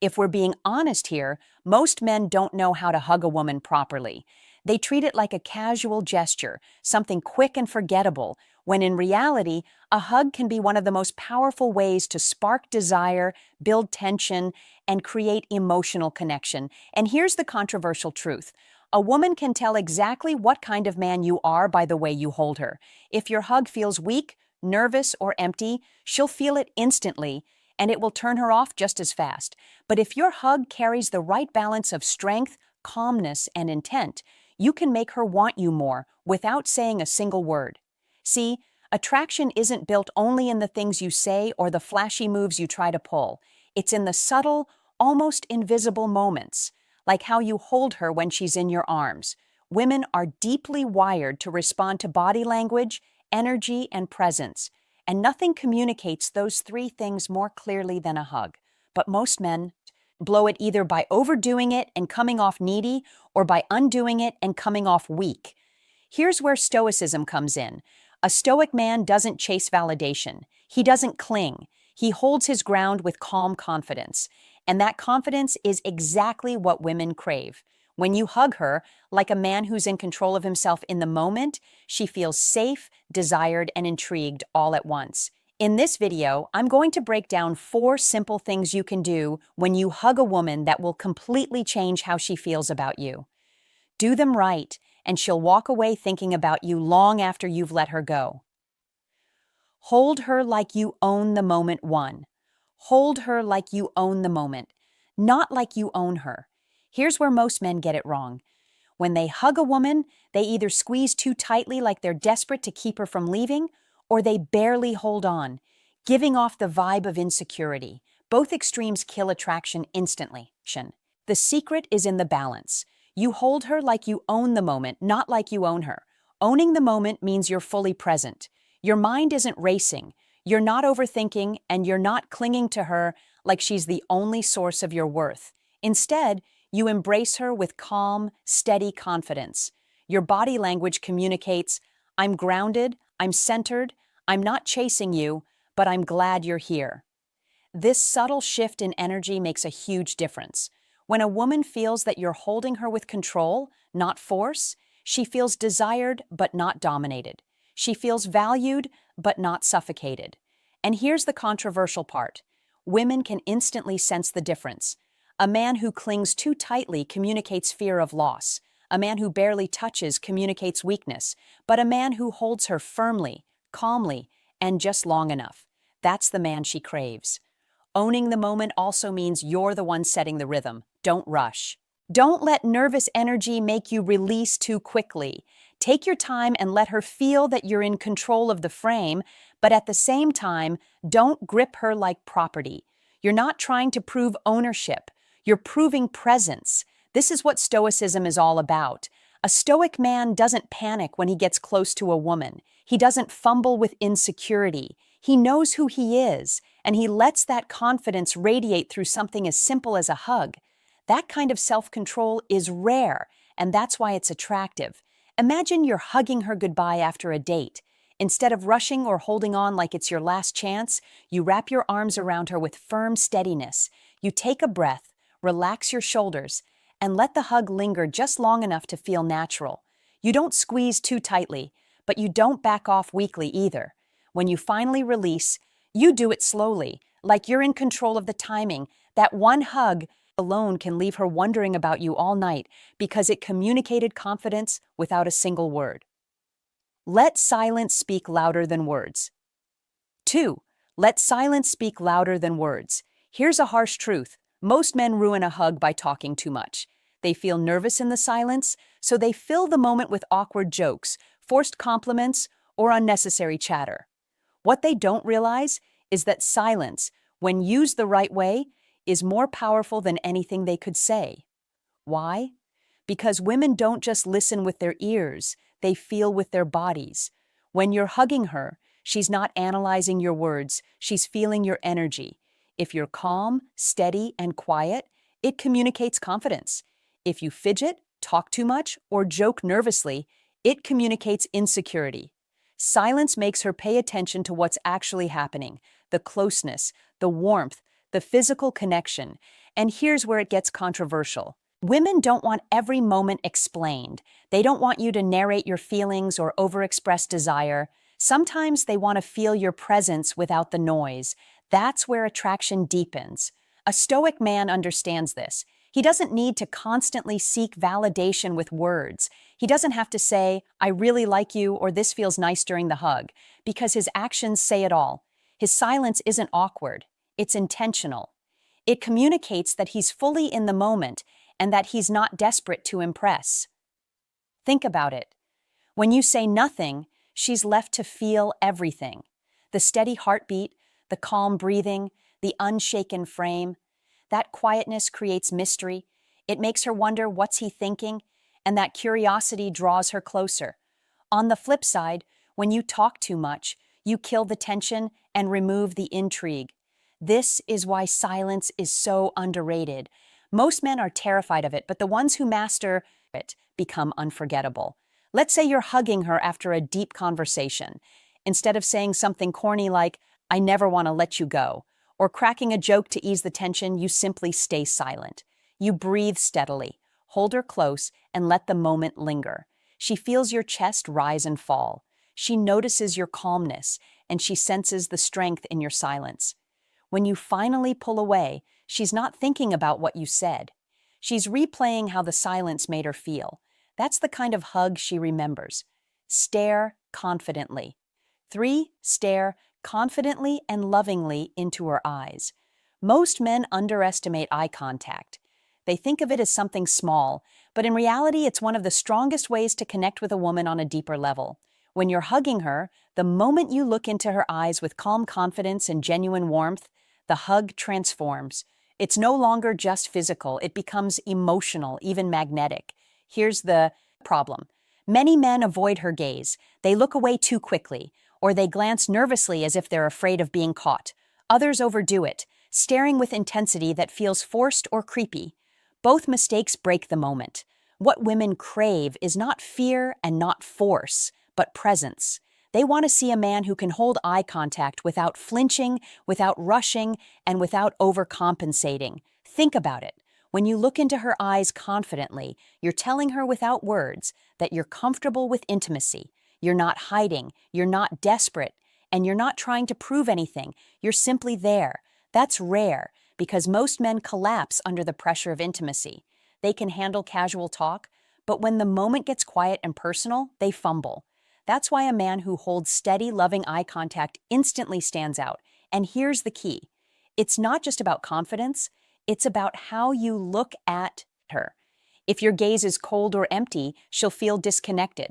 If we're being honest here, most men don't know how to hug a woman properly. They treat it like a casual gesture, something quick and forgettable, when in reality, a hug can be one of the most powerful ways to spark desire, build tension, and create emotional connection. And here's the controversial truth. A woman can tell exactly what kind of man you are by the way you hold her. If your hug feels weak, nervous, or empty, she'll feel it instantly, and it will turn her off just as fast. But if your hug carries the right balance of strength, calmness, and intent, you can make her want you more without saying a single word. See, attraction isn't built only in the things you say or the flashy moves you try to pull. It's in the subtle, almost invisible moments, like how you hold her when she's in your arms. Women are deeply wired to respond to body language, energy, and presence, and nothing communicates those three things more clearly than a hug. But most men blow it either by overdoing it and coming off needy or by undoing it and coming off weak. Here's where Stoicism comes in. A Stoic man doesn't chase validation. He doesn't cling. He holds his ground with calm confidence. And that confidence is exactly what women crave. When you hug her, like a man who's in control of himself in the moment, she feels safe, desired, and intrigued all at once. In this video, I'm going to break down 4 simple things you can do when you hug a woman that will completely change how she feels about you. Do them right, and she'll walk away thinking about you long after you've let her go. Hold her like you own the moment. 1. Hold her like you own the moment, not like you own her. Here's where most men get it wrong. When they hug a woman, they either squeeze too tightly like they're desperate to keep her from leaving, or they barely hold on, giving off the vibe of insecurity. Both extremes kill attraction instantly. The secret is in the balance. You hold her like you own the moment, not like you own her. Owning the moment means you're fully present. Your mind isn't racing. You're not overthinking, and you're not clinging to her like she's the only source of your worth. Instead, you embrace her with calm, steady confidence. Your body language communicates, I'm grounded, I'm centered, I'm not chasing you, but I'm glad you're here. This subtle shift in energy makes a huge difference. When a woman feels that you're holding her with control, not force, she feels desired but not dominated. She feels valued but not suffocated. And here's the controversial part. Women can instantly sense the difference. A man who clings too tightly communicates fear of loss. A man who barely touches communicates weakness. But a man who holds her firmly, calmly, and just long enough, that's the man she craves. Owning the moment also means you're the one setting the rhythm. Don't rush. Don't let nervous energy make you release too quickly. Take your time and let her feel that you're in control of the frame, but at the same time, don't grip her like property. You're not trying to prove ownership. You're proving presence. This is what Stoicism is all about. A Stoic man doesn't panic when he gets close to a woman. He doesn't fumble with insecurity. He knows who he is, and he lets that confidence radiate through something as simple as a hug. That kind of self-control is rare, and that's why it's attractive. Imagine you're hugging her goodbye after a date. Instead of rushing or holding on like it's your last chance, you wrap your arms around her with firm steadiness. You take a breath, relax your shoulders, and let the hug linger just long enough to feel natural. You don't squeeze too tightly, but you don't back off weakly either. When you finally release, you do it slowly, like you're in control of the timing. That one hug alone can leave her wondering about you all night because it communicated confidence without a single word. Let silence speak louder than words. 2. Let silence speak louder than words. Here's a harsh truth. Most men ruin a hug by talking too much. They feel nervous in the silence, so they fill the moment with awkward jokes, forced compliments, or unnecessary chatter. What they don't realize is that silence, when used the right way, is more powerful than anything they could say. Why? Because women don't just listen with their ears, they feel with their bodies. When you're hugging her, she's not analyzing your words, she's feeling your energy. If you're calm, steady, and quiet, it communicates confidence. If you fidget, talk too much, or joke nervously, it communicates insecurity. Silence makes her pay attention to what's actually happening, the closeness, the warmth, the physical connection, And here's where it gets controversial. Women don't want every moment explained. They don't want you to narrate your feelings or overexpress desire. Sometimes they want to feel your presence without the noise. That's where attraction deepens. A Stoic man understands this. He doesn't need to constantly seek validation with words. He doesn't have to say, I really like you, or this feels nice during the hug, because his actions say it all. His silence isn't awkward. It's intentional. It communicates that he's fully in the moment and that he's not desperate to impress. Think about it. When you say nothing, she's left to feel everything. The steady heartbeat, the calm breathing, the unshaken frame. That quietness creates mystery. It makes her wonder what's he thinking, and that curiosity draws her closer. On the flip side, when you talk too much, you kill the tension and remove the intrigue. This is why silence is so underrated. Most men are terrified of it, but the ones who master it become unforgettable. Let's say you're hugging her after a deep conversation. Instead of saying something corny like, I never want to let you go, or cracking a joke to ease the tension, you simply stay silent. You breathe steadily, hold her close, and let the moment linger. She feels your chest rise and fall. She notices your calmness, and she senses the strength in your silence. When you finally pull away, she's not thinking about what you said. She's replaying how the silence made her feel. That's the kind of hug she remembers. Stare confidently. 3. Stare confidently and lovingly into her eyes. Most men underestimate eye contact. They think of it as something small, but in reality, it's one of the strongest ways to connect with a woman on a deeper level. When you're hugging her, the moment you look into her eyes with calm confidence and genuine warmth, the hug transforms. It's no longer just physical, it becomes emotional, even magnetic. Here's the problem. Many men avoid her gaze. They look away too quickly, or they glance nervously as if they're afraid of being caught. Others overdo it, staring with intensity that feels forced or creepy. Both mistakes break the moment. What women crave is not fear and not force, but presence. They want to see a man who can hold eye contact without flinching, without rushing, and without overcompensating. Think about it. When you look into her eyes confidently, you're telling her without words that you're comfortable with intimacy. You're not hiding, you're not desperate, and you're not trying to prove anything. You're simply there. That's rare, because most men collapse under the pressure of intimacy. They can handle casual talk, but when the moment gets quiet and personal, they fumble. That's why a man who holds steady, loving eye contact instantly stands out. And here's the key. It's not just about confidence, it's about how you look at her. If your gaze is cold or empty, she'll feel disconnected.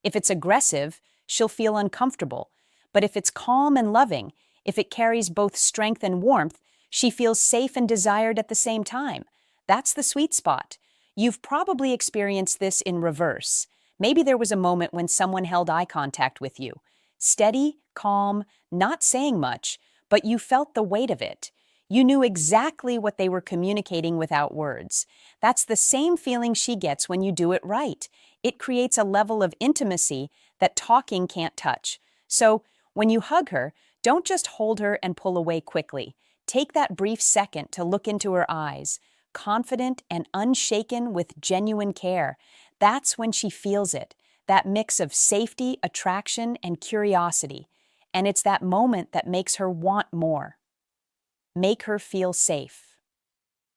If it's aggressive, she'll feel uncomfortable. But if it's calm and loving, if it carries both strength and warmth, she feels safe and desired at the same time. That's the sweet spot. You've probably experienced this in reverse. Maybe there was a moment when someone held eye contact with you. Steady, calm, not saying much, but you felt the weight of it. You knew exactly what they were communicating without words. That's the same feeling she gets when you do it right. It creates a level of intimacy that talking can't touch. So, when you hug her, don't just hold her and pull away quickly. Take that brief second to look into her eyes, confident and unshaken with genuine care. That's when she feels it, that mix of safety, attraction, and curiosity. And it's that moment that makes her want more. Make her feel safe.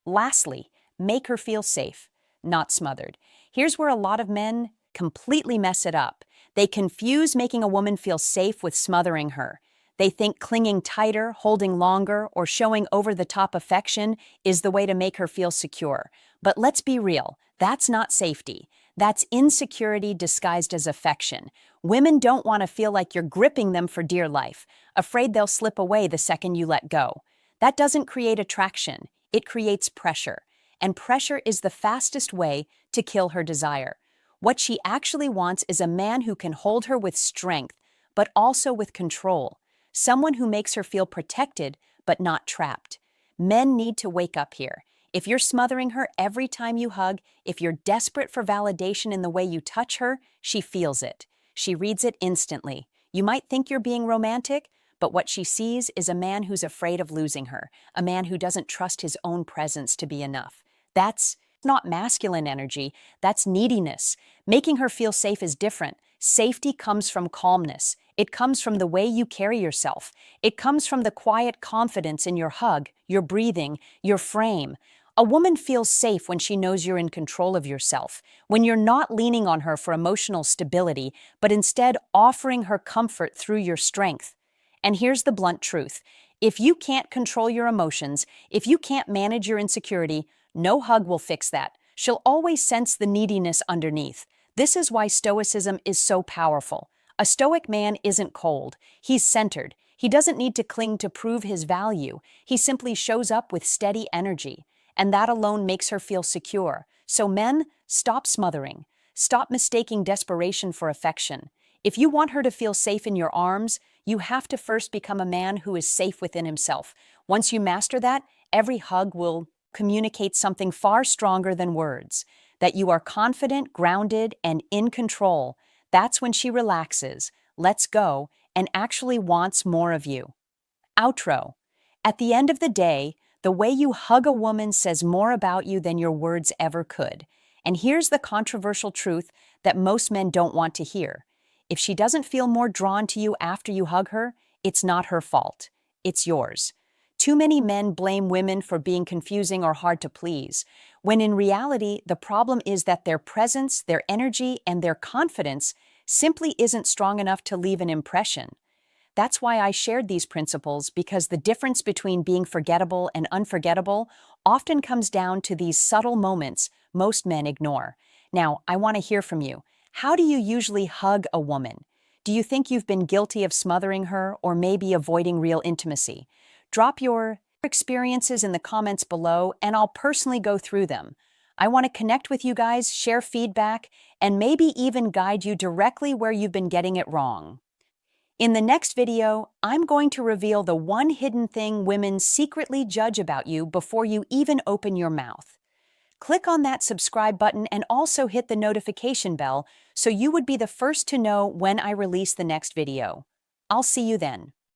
Lastly, make her feel safe, not smothered. Here's where a lot of men completely mess it up. They confuse making a woman feel safe with smothering her. They think clinging tighter, holding longer, or showing over-the-top affection is the way to make her feel secure. But let's be real, that's not safety. That's insecurity disguised as affection. Women don't want to feel like you're gripping them for dear life, afraid they'll slip away the second you let go. That doesn't create attraction, it creates pressure. And pressure is the fastest way to kill her desire. What she actually wants is a man who can hold her with strength, but also with control. Someone who makes her feel protected, but not trapped. Men need to wake up here. If you're smothering her every time you hug, if you're desperate for validation in the way you touch her, she feels it. She reads it instantly. You might think you're being romantic, but what she sees is a man who's afraid of losing her, a man who doesn't trust his own presence to be enough. That's not masculine energy, that's neediness. Making her feel safe is different. Safety comes from calmness. It comes from the way you carry yourself. It comes from the quiet confidence in your hug, your breathing, your frame. A woman feels safe when she knows you're in control of yourself, when you're not leaning on her for emotional stability, but instead offering her comfort through your strength. And here's the blunt truth. If you can't control your emotions, if you can't manage your insecurity, no hug will fix that. She'll always sense the neediness underneath. This is why Stoicism is so powerful. A Stoic man isn't cold. He's centered. He doesn't need to cling to prove his value. He simply shows up with steady energy. And that alone makes her feel secure. So men, stop smothering. Stop mistaking desperation for affection. If you want her to feel safe in your arms, you have to first become a man who is safe within himself. Once you master that, every hug will communicate something far stronger than words. That you are confident, grounded, and in control. That's when she relaxes, lets go, and actually wants more of you. Outro. At the end of the day, the way you hug a woman says more about you than your words ever could. And here's the controversial truth that most men don't want to hear. If she doesn't feel more drawn to you after you hug her, it's not her fault. It's yours. Too many men blame women for being confusing or hard to please, when in reality, the problem is that their presence, their energy, and their confidence simply isn't strong enough to leave an impression. That's why I shared these principles, because the difference between being forgettable and unforgettable often comes down to these subtle moments most men ignore. Now, I want to hear from you. How do you usually hug a woman? Do you think you've been guilty of smothering her or maybe avoiding real intimacy? Drop your experiences in the comments below and I'll personally go through them. I want to connect with you guys, share feedback, and maybe even guide you directly where you've been getting it wrong. In the next video, I'm going to reveal the one hidden thing women secretly judge about you before you even open your mouth. Click on that subscribe button and also hit the notification bell so you would be the first to know when I release the next video. I'll see you then.